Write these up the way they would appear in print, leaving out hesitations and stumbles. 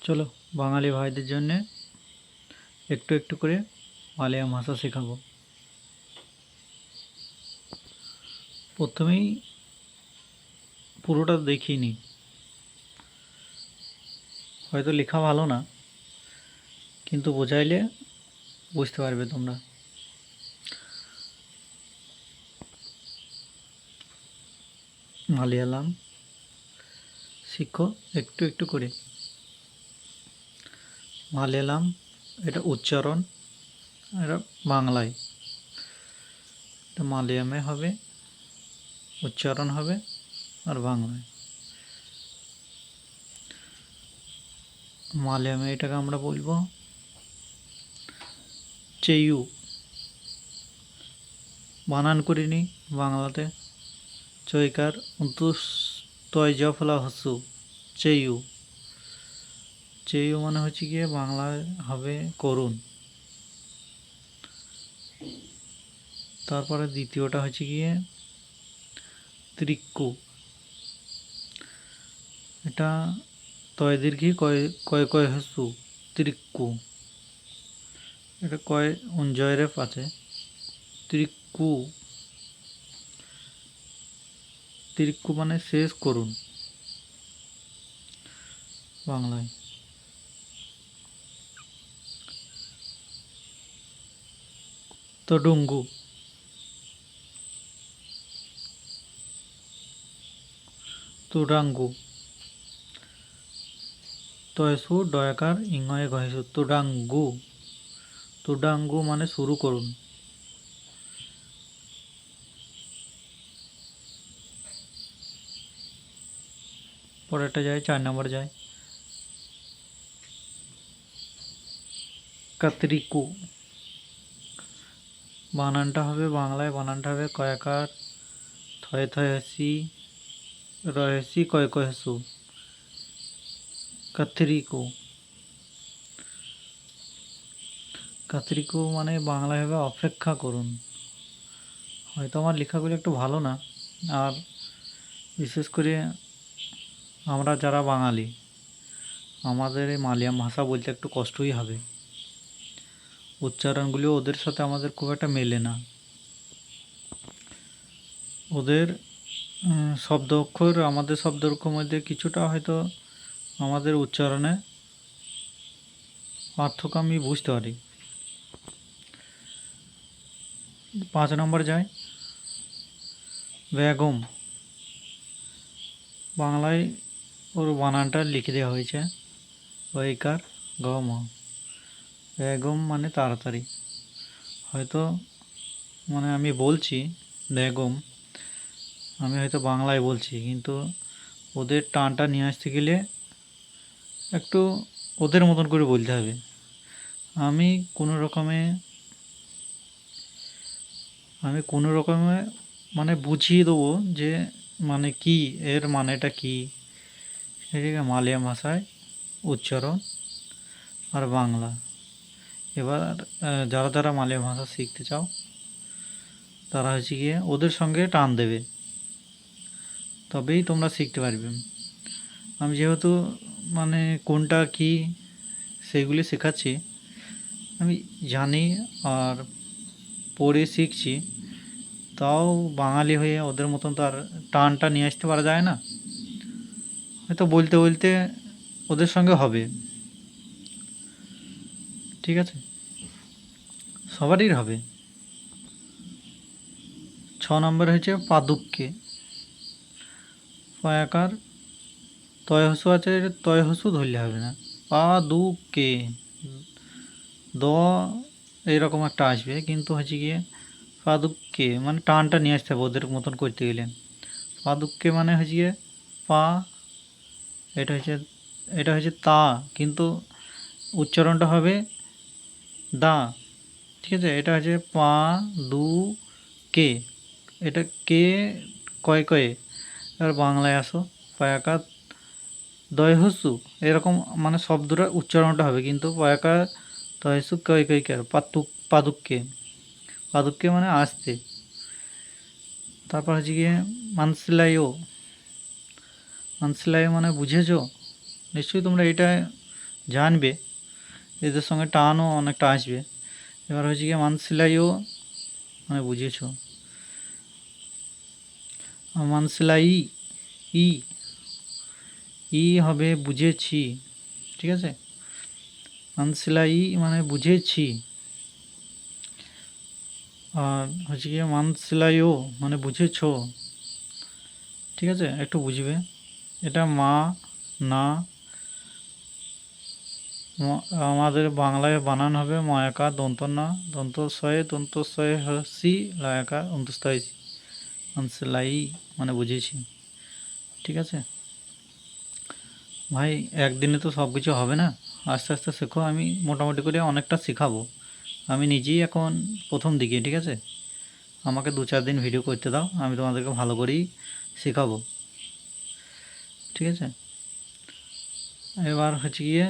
চলো বাঙালি ভাইদের জন্যে একটু একটু করে মালয়াম ভাষা শেখাবো। প্রথমেই পুরোটা দেখিনি, হয়তো লেখা ভালো না, কিন্তু বোঝাইলে বুঝতে পারবে তোমরা। মালয়ালাম শিখো একটু একটু করে। মালয়ালাম এটা উচ্চারণ, এটা বাংলায়, এটা মালয়ামে হবে, উচ্চারণ হবে, আর বাংলায়। মালয়ামে এটাকে আমরা বলবো চেয়ু। বানান করিনি বাংলাতে, চৈকার উন্তুস তয় জফলা হসু চেয়ু। চেয়ু মানে হচ্ছে গিয়ে বাংলায় হবে করুণ। তারপরে দ্বিতীয়টা হচ্ছে গিয়ে ত্রিক্কু। এটা তয় দীর্ঘি কয় কয় কয় হসু ত্রিক্কু। এটা কয় উঞ্জয়রেফ আছে ত্রিক্কু। ত্রিক্কু মানে শেষ করুন বাংলায়। তডুঙ্গু। তুডাঙ্গু। তয়সু ডয়াকার ইংয়ে গহেসু তুডাঙ্গু। তুডাঙ্গু মানে শুরু করুন। পরেরটা যায়, 4 নম্বর যায় কাতরিকু। বানানটা হবে বাংলায়, বানানটা হবে কয়াকার থয়ে থয়ে হসি রহেসি কয় কয় হসু কাতরিকু। কাতরিকু মানে বাংলায় হবে অপেক্ষা করুন। হয়তো আমার লেখাগুলো একটু ভালো না, আর বিশেষ করে আমরা যারা বাঙালি, আমাদের এই মালয়াম ভাষা বলতে একটু কষ্টই হবে। উচ্চারণগুলিও ওদের সাথে আমাদের খুব একটা মেলে না। ওদের শব্দ অক্ষর আমাদের শব্দ অক্ষর মধ্যে কিছুটা হয়তো আমাদের উচ্চারণে পার্থক্য আমি বুঝতে পারি। 5 নম্বর যায় বেগম। বাংলায় ওর বানানটা লিখে দেওয়া হয়েছে ওইকার গম। বেগম মানে তাড়াতাড়ি। হয়তো মানে আমি বলছি বেগম, আমি হয়তো বাংলায় বলছি, কিন্তু ওদের টানটা নিয়ে আসতে গেলে একটু ওদের মতন করে বলতে হবে। আমি কোনো রকমে মানে বুঝিয়ে দেবো যে মানে কি, এর মানেটা কি, সেটাকে মালয়াম ভাষায় উচ্চারণ আর বাংলা। এবার যারা যারা মালয়াম ভাষা শিখতে চাও তারা হচ্ছে গিয়ে ওদের সঙ্গে টান দেবে, তবেই তোমরা শিখতে পারবে। আমি যেহেতু মানে কোনটা কি সেইগুলি শেখাচ্ছি, আমি জানি আর পড়ে শিখছি, তাও বাঙালি হয়ে ওদের মতন তো আর টানটা নিয়ে আসতে পারা যায় না। হয়তো বলতে বলতে ওদের সঙ্গে হবে, ঠিক আছে, সবারই হবে। 6 নম্বর হচ্ছে পাদুককে। পয়াকার তয় হসু আছে, তয় হসু ধরলে হবে না, পাদুককে দ এইরকম একটা আসবে, কিন্তু হচ্ছে গিয়ে পাদুককে মানে টানটা নিয়ে আসতে হবে ওদের মতন করতে গেলে। পাদুককে মানে হচ্ছে গিয়ে পা, এটা হচ্ছে তা, কিন্তু উচ্চারণটা হবে দা, ঠিক আছে। এটা হচ্ছে পা দু কে, এটা কে কয় কয়ে। এবার বাংলায় আসো, পয়াকা দয়হসু এরকম মানে শব্দটা উচ্চারণটা হবে, কিন্তু পয়াকা দয়হসু কয় কয় কে পাদুককে। পাদুককে মানে আসতে। তারপর হচ্ছে গিয়ে মানসিলাইও। মানসিলাইও মানে বুঝেছো নিশ্চয়ই, তোমরা এটা জানবে, এদের সঙ্গে টানও অনেকটা আসবে। এবার হচ্ছে গিয়ে মানসিলাইও মানে বুঝেছ, মানসিলাই ই ই হবে বুঝেছি, ঠিক আছে। মানসিলাই মানে বুঝেছি, আর হচ্ছে গিয়ে মানসিলাইও মানে বুঝেছ, ঠিক আছে, একটু বুঝবে। এটা মা না, আমাদের বাংলায় বানান হবে ময়াকার দন্ত না দন্তস্বয়ে হসি লয়াকার অন্তস্থয় মানসিলাই মানে বুঝেছি, ঠিক আছে। ভাই একদিনে তো সব কিছু হবে না, আস্তে আস্তে শেখো। আমি মোটামুটি করে অনেকটা শেখাবো, আমি নিজেই এখন প্রথম দিকে, ঠিক আছে। আমাকে 2-4 দিন ভিডিও করতে দাও, আমি তোমাদেরকে ভালো করেই শেখাবো, ঠিক আছে। এবার হচ্ছে গিয়ে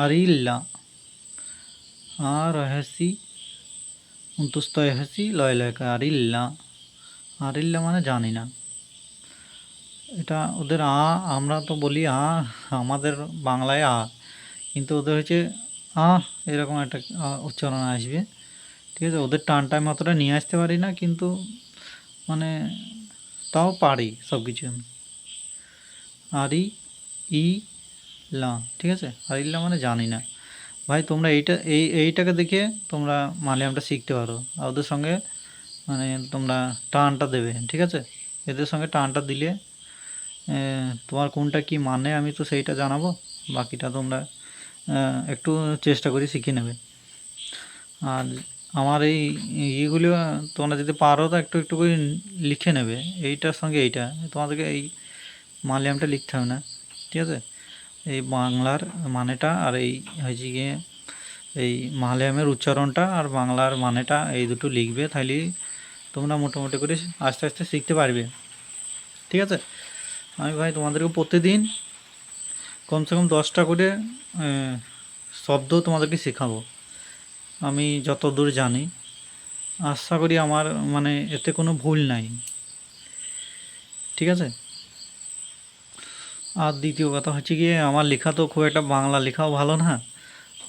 আরিল্লা, আর হসি অন্তস্থয় হসি লয় লয়কার আরিল্লা। আরিল্লা মানে জানি না, এটা ওদের আমরা তো বলি আমাদের বাংলায় কিন্তু ওদের হচ্ছে এরকম একটা উচ্চারণ আসবে, ঠিক আছে। ওদের টানটা আমি অতটা নিয়ে আসতে পারি না, কিন্তু মানে তাও পারি সব কিছু। আরি ই লা, ঠিক আছে। আরিল্লা মানে জানি না। ভাই তোমরা এইটাকে দেখে তোমরা মালয়ামটা শিখতে পারো, আর ওদের সঙ্গে মানে তোমরা টানটা দেবে, ঠিক আছে। এদের সঙ্গে টানটা দিলে তোমার কোনটা কি মানে আমি তো সেইটা জানাবো, বাকিটা তোমরা একটু চেষ্টা করে শিখে নেবে। আর আমার এই ইয়েগুলো তোমরা যদি পারো তো একটু একটু করে লিখে নেবে, এইটার সঙ্গে এইটা তোমাদেরকে এই মালয়ামটা লিখতে হবে না, ঠিক আছে। এই বাংলার মানেটা আর এই হয়েছে গিয়ে এই মালয়ামের উচ্চারণটা আর বাংলার মানেটা এই দুটো লিখবে, তাহলে তোমরা মোটামুটি করে আস্তে আস্তে শিখতে পারবে, ঠিক আছে। আমি ভাই তোমাদেরকে প্রতিদিন কমসে কম 10টা করে শব্দ তোমাদেরকে শেখাবো, আমি যত দূর জানি। আশা করি আমার মানে এতে কোনো ভুল নাই, ঠিক আছে। আর দ্বিতীয় কথা হচ্ছে গিয়ে আমার লেখা তো খুব একটা বাংলা লেখাও ভালো না,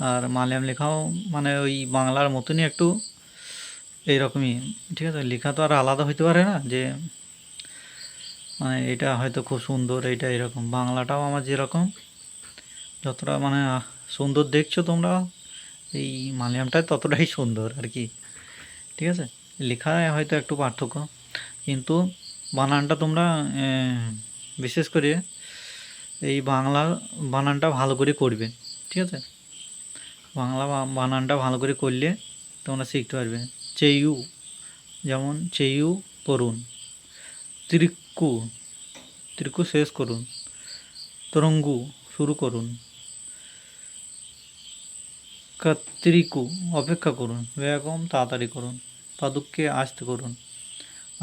আর মালয়াম লেখাও মানে ওই বাংলার মতনই একটু এইরকমই, ঠিক আছে। লেখা তো আর আলাদা হইতে পারে না, যে মানে এটা হয়তো খুব সুন্দর, এটা এরকম। বাংলাটাও আমার যেরকম যতটা মানে সুন্দর দেখছো তোমরা, এই মালয়ামটাই ততটাই সুন্দর আর কি, ঠিক আছে। লেখায় হয়তো একটু পার্থক্য, কিন্তু বানানটা তোমরা বিশেষ করে এই বাংলা বানানটা ভালো করে করবে, ঠিক আছে। বাংলা বানানটা ভালো করে করলে তোমরা শিখতে পারবে। চেইউ, যেমন চেইউ তরুণ, ত্রিক্কু ত্রিক্কু শেষ করুন, তরঙ্গু শুরু করুন, কাত্রিকু অপেক্ষা করুন, বেগম তাড়াতাড়ি করুন, পাদুককে আস্তে করুন,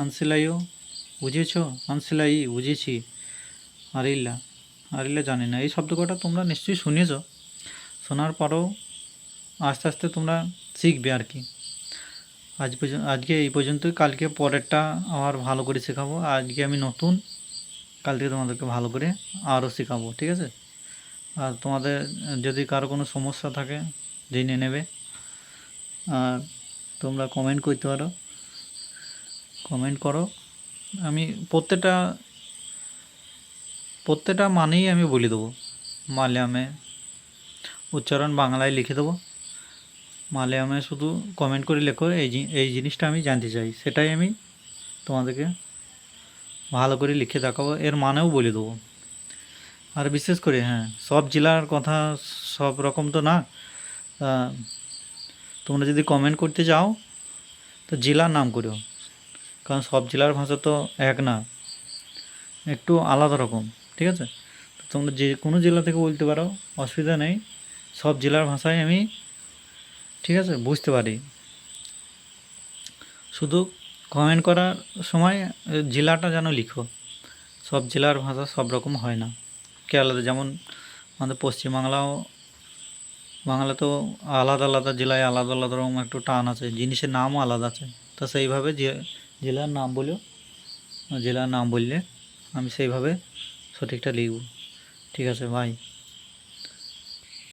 আনসিলাইও বুঝেছ, আনসিলাই বুঝেছি, আরিল্লা আরিল্লা জানি না। এই শব্দ কটা তোমরা নিশ্চয়ই শুনেছ, শোনার পরেও আস্তে আস্তে তোমরা শিখবে আর কি। আজকে এই পর্যন্তই, কালকে পরেরটা আবার ভালো করে শেখাবো। আজকে আমি নতুন, কালকে তোমাদেরকে ভালো করে আরও শেখাবো, ঠিক আছে। আর তোমাদের যদি কারো কোনো সমস্যা থাকে জেনে নেবে, আর তোমরা কমেন্ট করতে পারো, কমেন্ট করো। আমি প্রত্যেকটা মানেই আমি বলে দেবো, মালয়ামে উচ্চারণ বাংলায় লিখে দেবো, মালয়ামে শুধু কমেন্ট করে লেখো এই জিনিসটা আমি জানতে চাই, সেটাই আমি তোমাদেরকে ভালো করে লিখে দেখাবো, এর মানেও বলে দেবো। আর বিশেষ করে সব জেলার কথা সব রকম তো না, তোমরা যদি কমেন্ট করতে চাও তো জেলার নাম করো, কারণ সব জেলার ভাষা তো এক না, একটু আলাদা রকম, ঠিক আছে। তো তোমরা যে কোনো জেলা থেকে বলতে পারো, অসুবিধা নেই, সব জেলার ভাষায় আমি, ঠিক আছে, বুঝতে পারি। শুধু কমেন্ট করার সময় জেলাটা যেন লিখো, সব জেলার ভাষা সব রকম হয় না। কেরালাতে যেমন আমাদের পশ্চিমবাংলাও, বাংলা তো আলাদা আলাদা জেলায় আলাদা আলাদা রকম একটু টান আছে, জিনিসের নামও আলাদা আছে, তো সেইভাবে জেলার নাম বলো, জেলার নাম বললে আমি সেইভাবে সঠিকটা লিখব, ঠিক আছে ভাই।